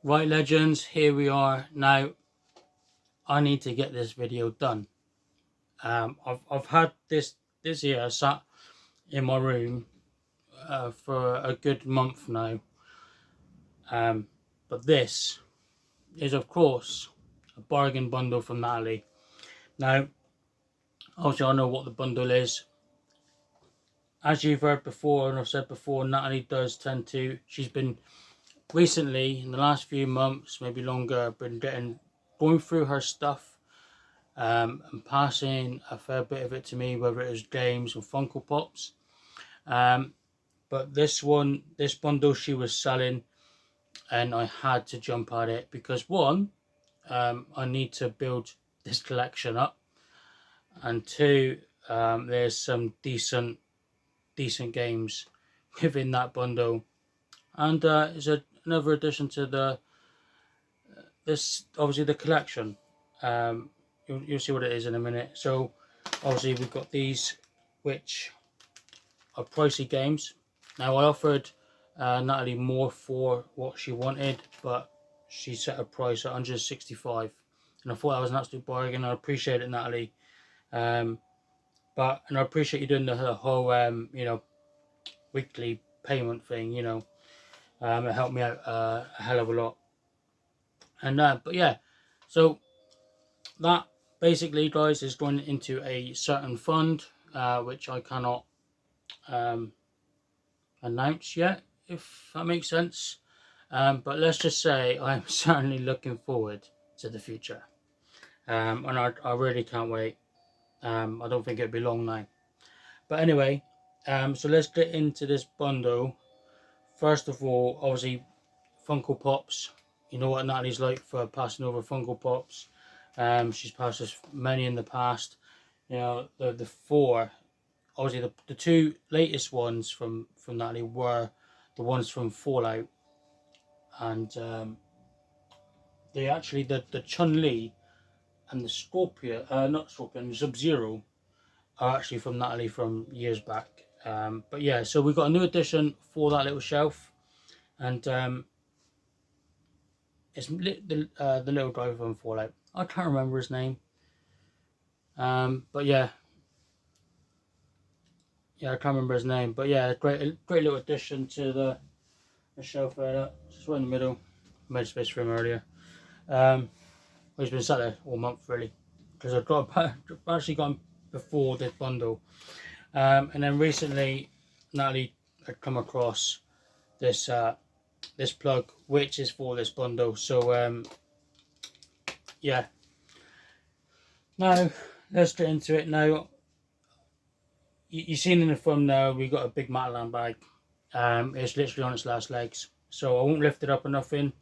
Right, legends, here we are. Now, I need to get this video done. I've had this here sat in my room for a good month now. But this is, of course, a bargain bundle from Natalie. Now, obviously, I know what the bundle is. As you've heard before, and I've said before, Natalie does tend to. She's been recently, in the last few months, maybe longer, been going through her stuff. And passing a fair bit of it to me, whether it was games or Funko Pops. But this bundle she was selling, and I had to jump at it because one, I need to build this collection up, and two, there's some decent games within that bundle, and it's another addition to this obviously the collection. You'll see what it is in a minute. So obviously we've got these, which are pricey games. Now I offered Natalie more for what she wanted, but she set a price at 165, and I thought that was an absolute bargain. I appreciate it, Natalie. And I appreciate you doing the whole weekly payment thing. It helped me out a hell of a lot. And but yeah, so that basically, guys, is going into a certain fund, which I cannot announce yet, if that makes sense. But let's just say I'm certainly looking forward to the future, and I really can't wait. I don't think it'll be long now. But anyway, so let's get into this bundle. First of all, obviously, Funko Pops. You know what Natalie's like for passing over Funko Pops. She's passed us many in the past. The four, obviously the two latest ones from Natalie were the ones from Fallout, and they actually the Chun-Li and the Scorpion, not Scorpion, Sub-Zero, are actually from Natalie from years back. But yeah, so we've got a new addition for that little shelf, and it's the little guy from Fallout. I can't remember his name. But yeah, I can't remember his name. But yeah, great little addition to the shelf there. Just right in the middle. Made space for him earlier. He's been sat there all month really, because I've actually got him before this bundle. And then recently, Natalie had come across this this plug, which is for this bundle. So yeah. Now let's get into it. Now you've seen in the thumbnail we got a big Matalan bag. It's literally on its last legs, so I won't lift it up or nothing.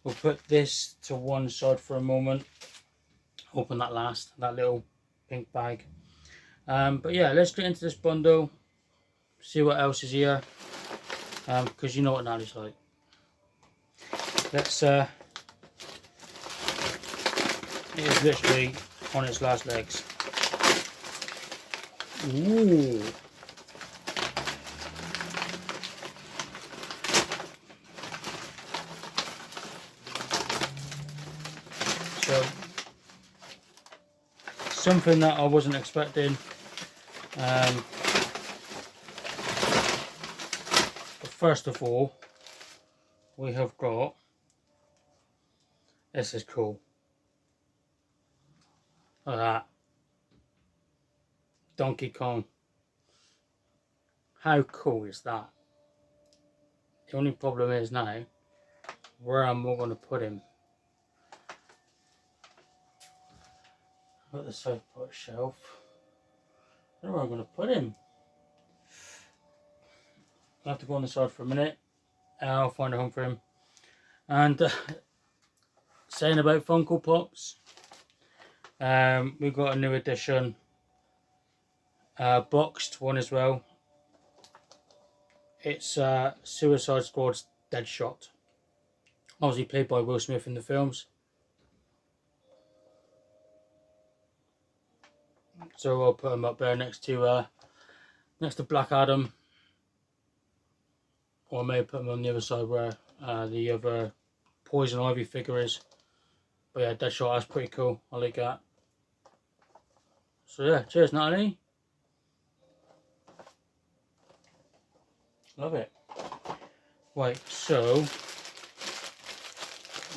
We'll put this to one side for a moment. Open that little pink bag. But yeah, let's get into this bundle. See what else is here. Because you know what Natalie's like. Let's it is literally on its last legs. Ooh. So something that I wasn't expecting. But first of all, we have got, this is cool. Look at that. Donkey Kong. How cool is that? The only problem is now, where am I going to put him? Got the side part shelf. I don't know where I'm going to put him. I'll have to go on the side for a minute. I'll find a home for him. And saying about Funko Pops, we've got a new edition, boxed one as well. It's Suicide Squad's Deadshot, obviously played by Will Smith in the films. So I'll put him up there next to Black Adam, or I may put him on the other side where the other Poison Ivy figure is. But yeah, Deadshot, that's pretty cool. I like that. So yeah, cheers Natalie. Love it. Right, so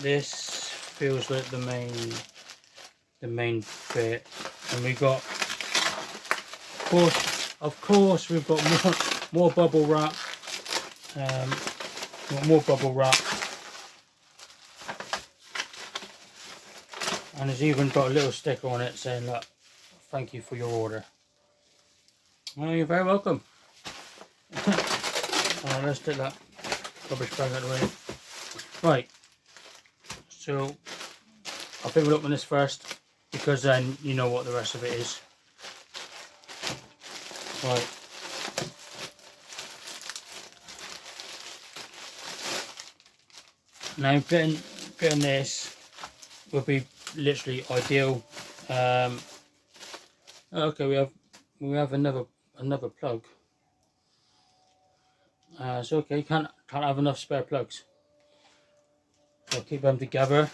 this feels like the main bit, and we got, of course, we've got more bubble wrap. More bubble wrap, and it's even got a little sticker on it saying, "Look, thank you for your order." Well, you're very welcome. Let's take that rubbish bag out of the way. Right, so I think we'll open this first, because then you know what the rest of it is. Right. Now getting this would be literally ideal. Okay, we have another plug. So okay, can't have enough spare plugs. So I'll keep them together.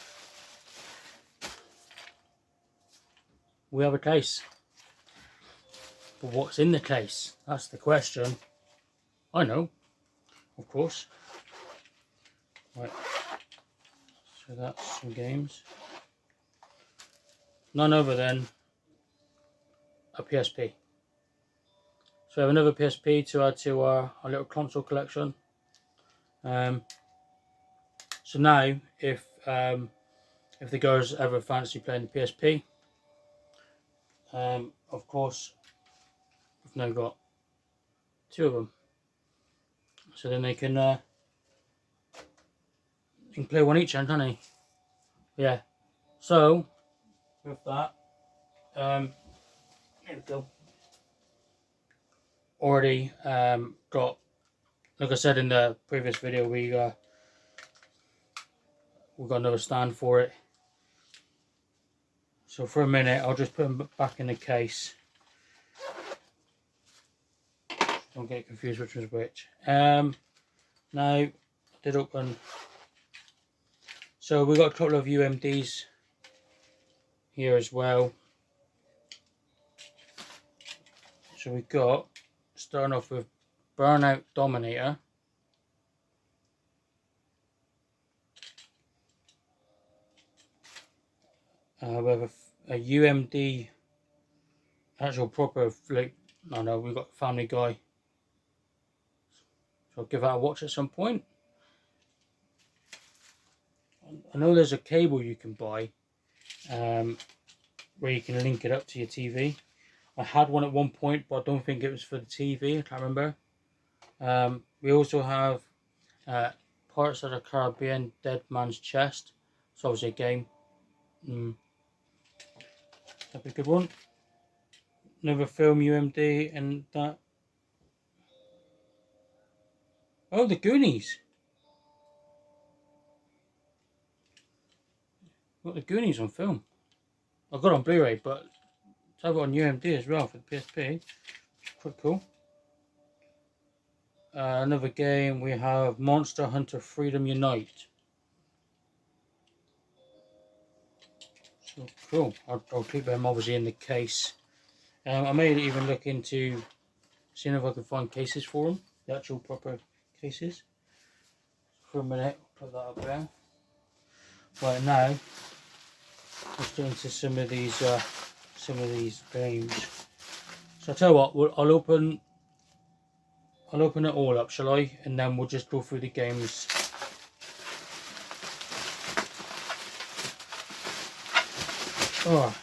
We have a case. But what's in the case? That's the question. I know, of course. Right. So that's some games. None other than a PSP. So we have another PSP to add to our little console collection. So now, if the girls ever fancy playing the PSP, of course, we've now got two of them. So then they can play one each, can't they? Yeah. So with that, here we go. Already got, like I said in the previous video, we got another stand for it. So for a minute, I'll just put them back in the case. Don't get confused which was which. Now, I did open. So we got a couple of UMDs here as well. So we got, starting off with Burnout Dominator. We have a UMD, actual proper, like, no, we've got Family Guy. So I'll give that a watch at some point. I know there's a cable you can buy where you can link it up to your TV. I had one at one point, but I don't think it was for the TV. I can't remember. We also have Parts of the Caribbean, Dead Man's Chest. It's obviously a game. That'd be a good one. Another film UMD and that. Oh, the Goonies. Got the Goonies on film. I got it on Blu-ray, but I have it on UMD as well for the PSP. Quite cool. Another game, we have Monster Hunter Freedom Unite. So cool. I'll keep them obviously in the case. I may even look into seeing if I can find cases for them, the actual proper cases. For a minute, I'll put that up there. Right now, let's get into some of these games. So I tell you what, I'll open it all up, shall I? And then we'll just go through the games. Oh,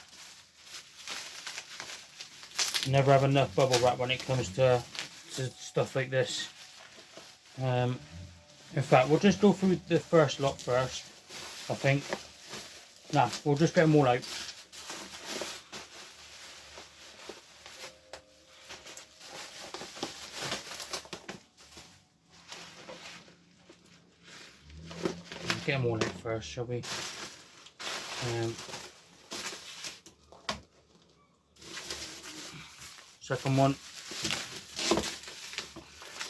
never have enough bubble wrap when it comes to stuff like this. In fact, we'll just go through the first lot first, I think. Nah, we'll just get them all out. Get them all out first, shall we? Second one.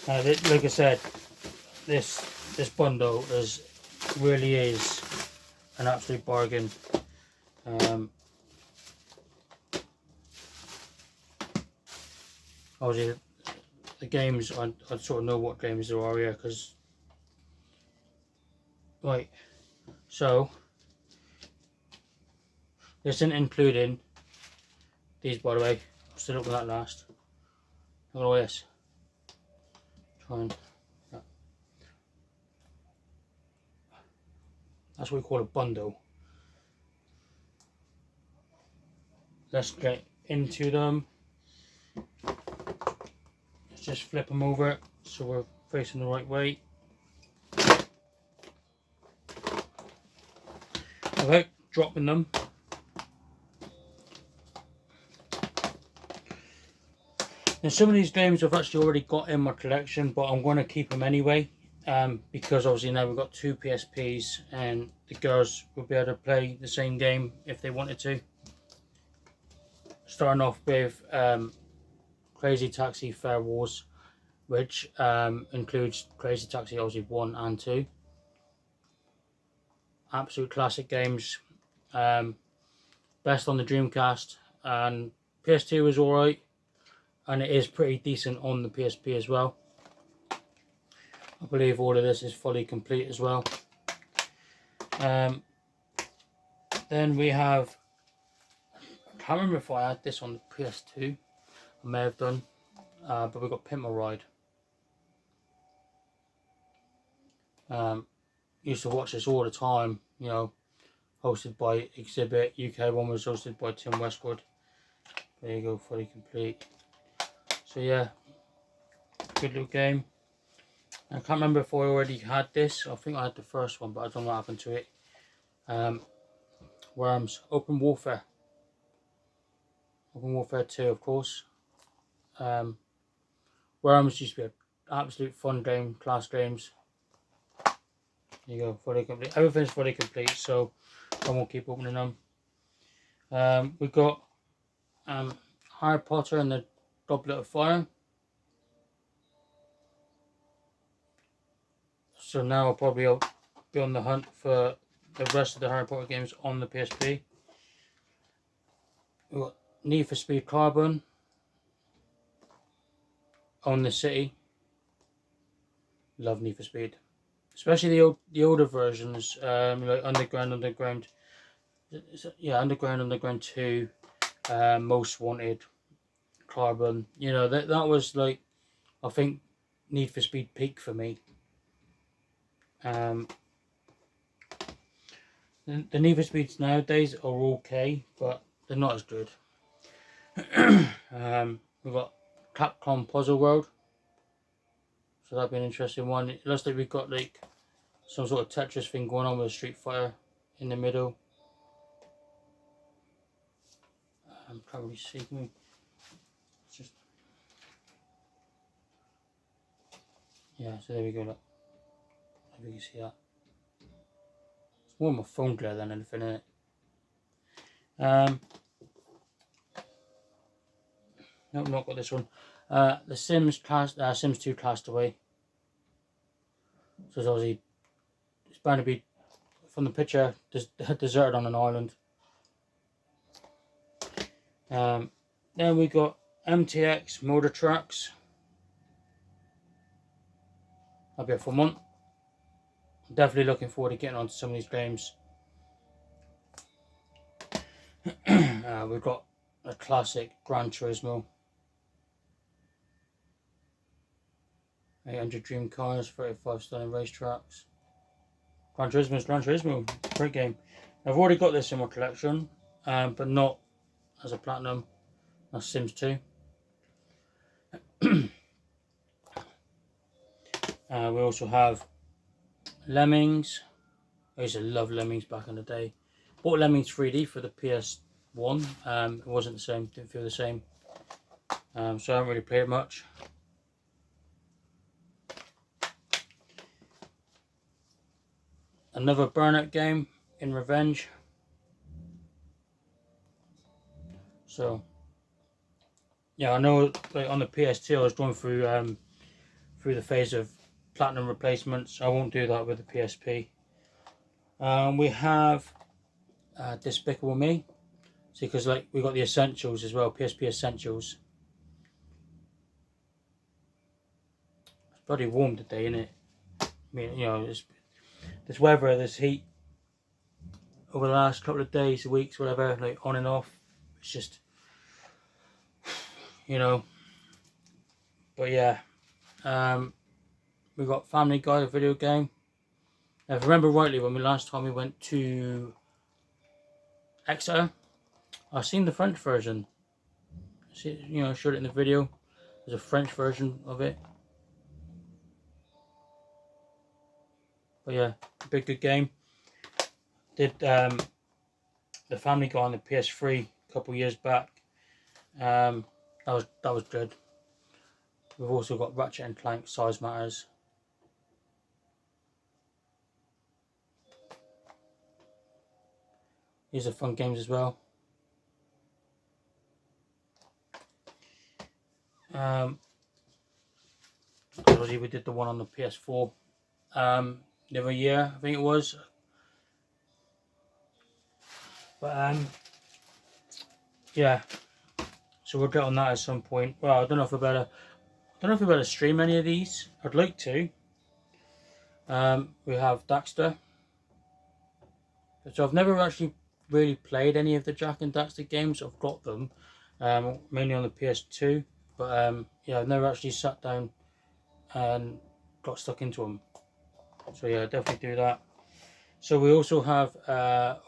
Like I said, this bundle is really is an absolute bargain. Obviously, the games, I sort of know what games there are here, because, right, so, this isn't including these, by the way. I'm still looking at that last. Look at all this. Try and, yeah. That's what we call a bundle. Let's get into them. Let's just flip them over so we're facing the right way. Without dropping them, now some of these games I've actually already got in my collection, but I'm going to keep them anyway, because obviously now we've got 2 PSPs and the girls will be able to play the same game if they wanted to. Starting off with Crazy Taxi Fair Wars, which includes Crazy Taxi obviously 1 and 2. Absolute classic games. Best on the Dreamcast, and PS2 is alright, and it is pretty decent on the PSP as well. I believe all of this is fully complete as well. Then we have, I can't remember if I had this on the PS2, I may have done, but we've got Pimp My Ride. Used to watch this all the time, you know, hosted by Exhibit. UK one was hosted by Tim Westwood. There you go, fully complete. So yeah, good little game. I can't remember if I already had this. I think I had the first one, but I don't know what happened to it. Worms, Open Warfare. Open Warfare 2, of course. Worms used to be an absolute fun game, class games. There you go, fully complete. Everything's fully complete, so I won't keep opening them. We've got Harry Potter and the Goblet of Fire. So now I'll probably be on the hunt for the rest of the Harry Potter games on the PSP. We've got Need for Speed Carbon, Own the City. Love Need for Speed, especially the older versions, like Underground. Yeah, Underground 2, Most Wanted, Carbon. You know, that was like, I think, Need for Speed peak for me. The Need for Speeds nowadays are okay, but they're not as good. We've got Capcom Puzzle World, so that'd be an interesting one. It looks like we've got like some sort of Tetris thing going on with Street Fighter in the middle. Can't really see me. It's just, yeah. So there we go. Look, if you can see that. It's more my phone glare than anything in it. Nope, not got this one. The Sims 2 Castaway. So it's obviously, it's bound to be, from the picture, deserted on an island. Then we got MTX Motor Tracks. That'll be a fun one. Definitely looking forward to getting onto some of these games. We've got a classic Gran Turismo. 800 Dream Cars, 35 Stunning Racetracks. Gran Turismo, great game. I've already got this in my collection, but not as a platinum. That's Sims 2. We also have Lemmings. I used to love Lemmings back in the day. Bought Lemmings 3D for the PS1. It wasn't the same, didn't feel the same. So I haven't really played it much. Another Burnout game in Revenge. So yeah, I know like on the PS2 I was going through the phase of platinum replacements. I won't do that with the PSP. We have Despicable Me. See, because like we got the Essentials as well, PSP Essentials. It's bloody warm today, isn't it? I mean, you know, this weather, this heat over the last couple of days, weeks, whatever, like on and off. It's just, you know. But yeah, we got Family Guy, a video game. Now, if I remember rightly, when we last time we went to Exeter, I've seen the French version. See, you know, I showed it in the video. There's a French version of it. But yeah, big good game. Did the Family Guy on the PS3 a couple of years back. That was good. We've also got Ratchet and Clank Size Matters. These are fun games as well. Obviously we did the one on the PS4 the other year, I think it was. But yeah, so we'll get on that at some point. Well, I don't know if we better stream any of these. I'd like to. We have Daxter. So I've never actually really played any of the Jak and Daxter games. I've got them, mainly on the PS2. But yeah, I've never actually sat down and got stuck into them. So yeah, definitely do that. So we also have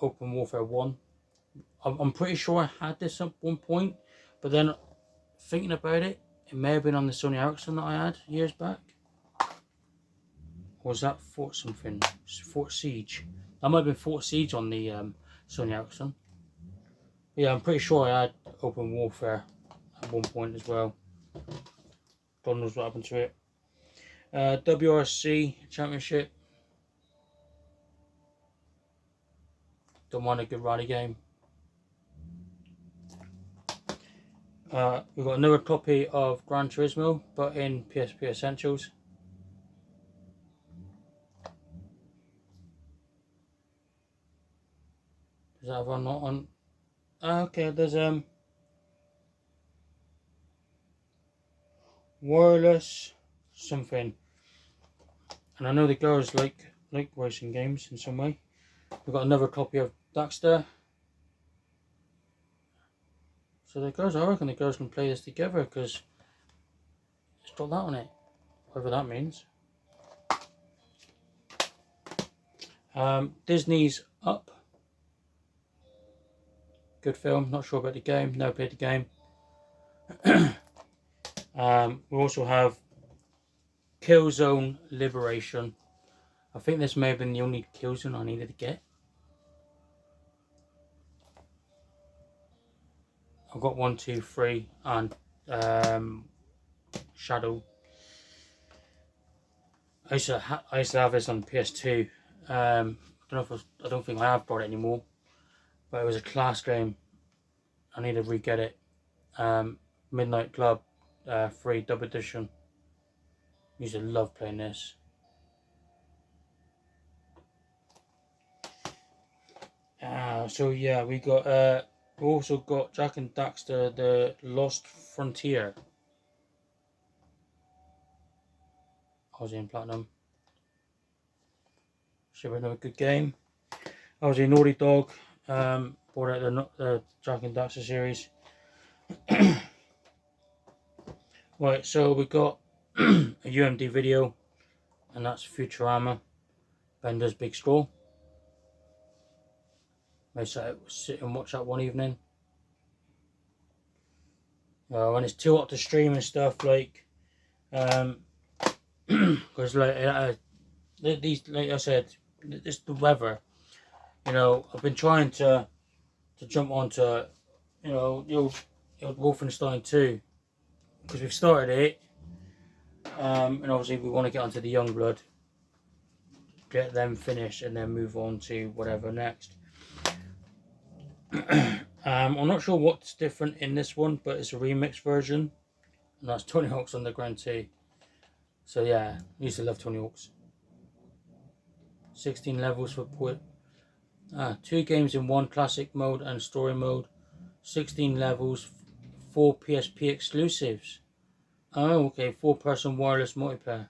Open Warfare 1. I'm pretty sure I had this at one point, but then thinking about it, it may have been on the Sony Ericsson that I had years back. Or was that Fort something? Fort Siege. That might have been Fort Siege on the Sony Ericsson. But yeah, I'm pretty sure I had Open Warfare at one point as well. God knows what happened to it. WRC Championship. Don't mind a good rally game. We've got another copy of Gran Turismo, but in PSP Essentials. Is that one not on? Okay, there's wireless something, and I know the girls like racing games in some way. We've got another copy of Daxter. So the girls, I reckon the girls can play this together because it's got that on it, whatever that means. Disney's Up. Good film, not sure about the game, never played the game. We also have Killzone Liberation. I think this may have been the only Killzone I needed to get. I've got 1, 2, 3 and Shadow. I used to have this on PS2. I don't think I have brought it anymore, but it was a class game. I need to re-get it. Midnight Club 3 Double Edition. Used to love playing this. So yeah, we also got Jak and Daxter: The Lost Frontier. Obviously in Platinum. Should be another good game. Obviously Naughty Dog brought out the Jak and Daxter series. Right, so we got a UMD video, and that's Futurama, Bender's Big Straw. May sit and watch that one evening. When it's too hot to stream and stuff, like, because like these, like I said, it's the weather. You know, I've been trying to jump onto, you know, the old Wolfenstein 2, because we've started it, and obviously we want to get onto the Youngblood, get them finished, and then move on to whatever next. I'm not sure what's different in this one, but it's a remix version, and that's Tony Hawk's Underground 2. So yeah, I used to love Tony Hawk's. 16 levels for 2 games in 1, classic mode and story mode, 16 levels, 4 PSP exclusives. Oh, okay, 4-person wireless multiplayer.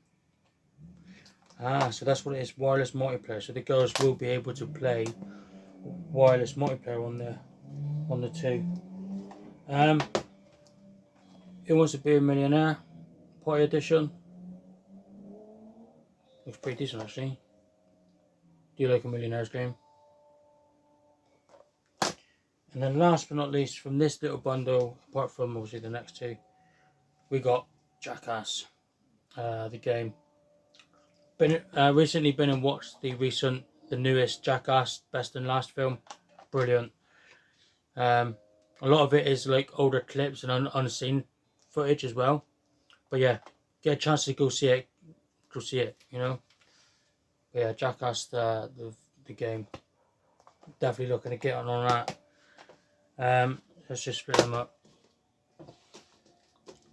So that's what it is, wireless multiplayer. So the girls will be able to play wireless multiplayer on the 2. Who Wants to Be a Millionaire Party Edition. Looks pretty decent actually. Do you like a Millionaire's game? And then last but not least, from this little bundle, apart from obviously the next 2, we got Jackass, the game. Recently been and watched the newest Jackass Best and Last film. Brilliant. A lot of it is like older clips and unseen footage as well. But yeah, get a chance to go see it, you know. But yeah, Jackass, the game. Definitely looking to get on that. Let's just split them up.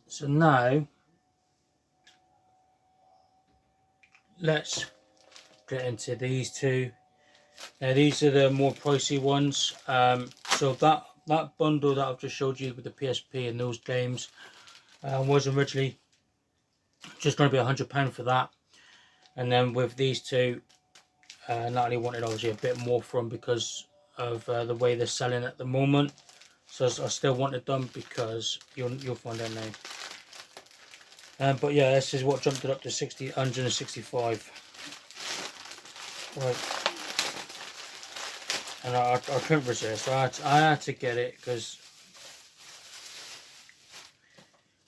So now, let's get into these 2. Now these are the more pricey ones. So that bundle that I've just showed you with the PSP and those games was originally just going to be £100 for that. And then with these 2, Natalie wanted obviously a bit more from because of the way they're selling at the moment. So I still want it done because you'll find out now. But yeah, this is what jumped it up to 165. Right. And I couldn't resist. I had to get it because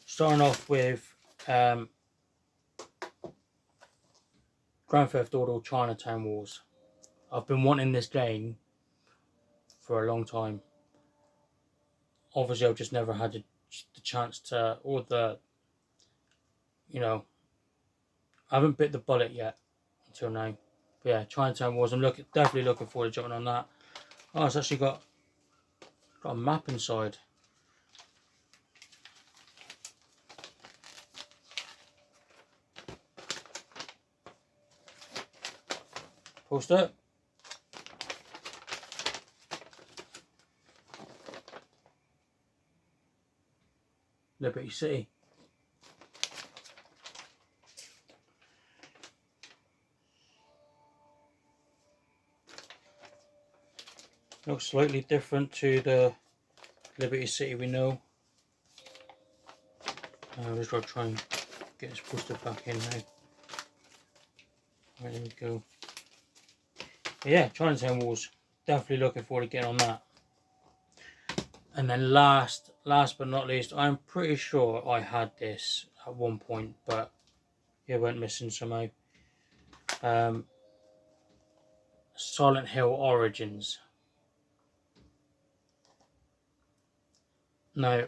starting off with Grand Theft Auto Chinatown Wars. I've been wanting this game for a long time. Obviously, I've just never had the chance to, or I haven't bit the bullet yet until now. But yeah, Chinatown Wars. I'm definitely looking forward to jumping on that. Oh, it's actually got a map inside. Poster. Liberty City. Looks slightly different to the Liberty City we know. I'm just going to try and get this poster back in now. Right, there we go. But yeah, Chinatown Wars. Definitely looking forward to getting on that. And then last but not least, I'm pretty sure I had this at one point, but it went missing somehow. Silent Hill Origins. Now,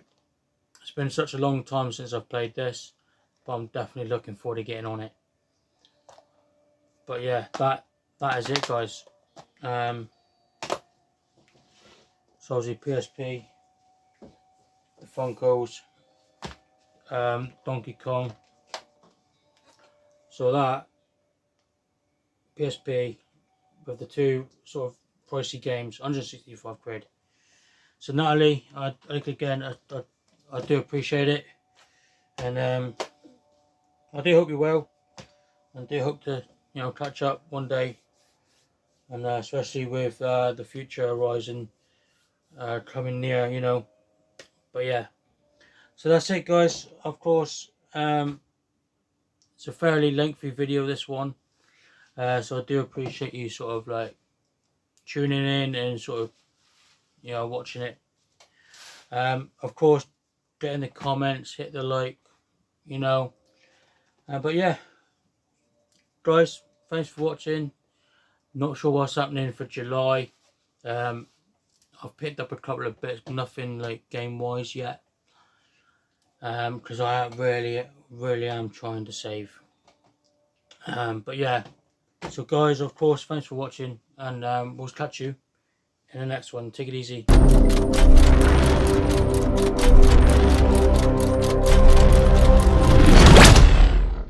it's been such a long time since I've played this, but I'm definitely looking forward to getting on it. But yeah, that is it, guys. So obviously PSP, the Funkos, Donkey Kong. So that PSP with the 2 sort of pricey games, 165 quid. So Natalie, I do appreciate it, and I do hope you're well, and do hope to catch up one day, and especially with the future horizon coming near, But yeah, so that's it, guys. Of course, it's a fairly lengthy video, this one, so I do appreciate you sort of like tuning in and sort of watching it. Of course, get in the comments, hit the like, but yeah, guys, thanks for watching. Not sure what's happening for July. I've picked up a couple of bits, nothing like game wise yet, because I really am trying to save. But yeah, so guys, of course, thanks for watching, and we'll catch you in the next one. Take it easy.